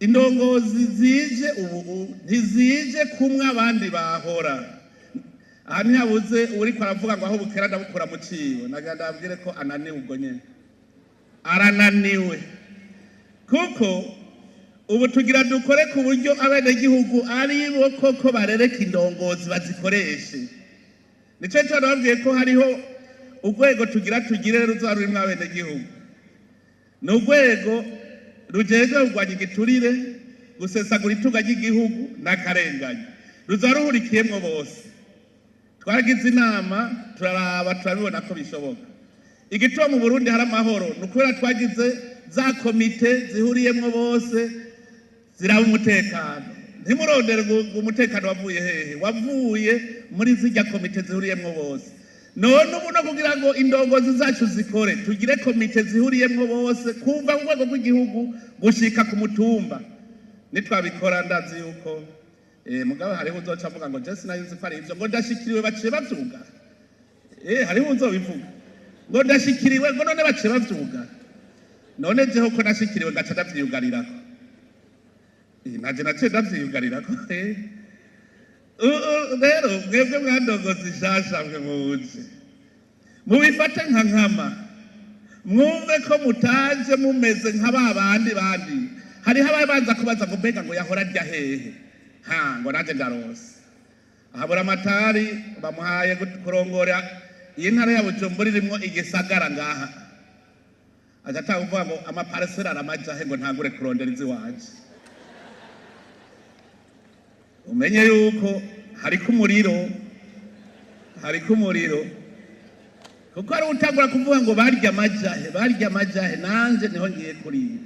indongozi zije ubu ntizije kumwe abandi bahora. Aha ntihabuze uri kwaravuga ngo aho bukera ndabukura mu cibo, ndabwire ko ananiwe ubwo nyene, arananiwe kuko ubu tugira dukore ku buryo abenegihugu ari bo koko barereka indongozi bazikoreshe. Nico cyo nababwiye ko hariho urwego tugira tugire ruza rurimwo abenegihugu, ni urwego rujejwe kurwanya igiturire, gusesagura itunga ry'igihugu n'akarengane, ruza ruhurikiyemwo bose. Twagize inama turaraba turabibona ko bishoboka. Igituma mu Burundi hari amahoro nukubera twagize za komite zihuriyemwo bose ziraba umutekano. Ntimurondere umutekano wavuye hehe, wavuye muri zijya komite zihuriyemwo bose. None ubu no kugira ngo indongozi zacu zikore tugire komite zihuriyemwo bose kuva mu rwego rw'igihugu gushika ku mutumba. Nitwabikora ndazi yuko mugabo hariho uzoca avuga ngo je sinayuzi ko ari ivyo ngo ndashikiriwe baciye bavyuga. Hariho uzobivuga ngo ndashikiriwe ngo none baciye bavyuga. None jeho ko nashikiriwe gaca ndavyugarirako. Naje naciye ndavyugarirako. Rero mwebwe mwandongozi nshasha mwe muzi mubifate nka nkama, mwumve ko mutaje mumeze nk'ababandi bandi. Hariho ababanza kubaza ngo mbega ngo yahora arya hehe, ngo naje ndarose. Ahabura amatari bamuhaye kurongora iyi ntara ya Bujumbura irimwo igisagara ngaha, agatanga kuvuga ngo amaparcelle aramajahe ngo ntagure kurondera izi wanje. Umenye yuko hariko umuriro kuko ari utagura kuvuga ngo barya amajahe nanje niho ngiye kurira.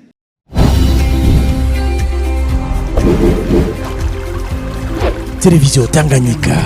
Télévision Tanganyika.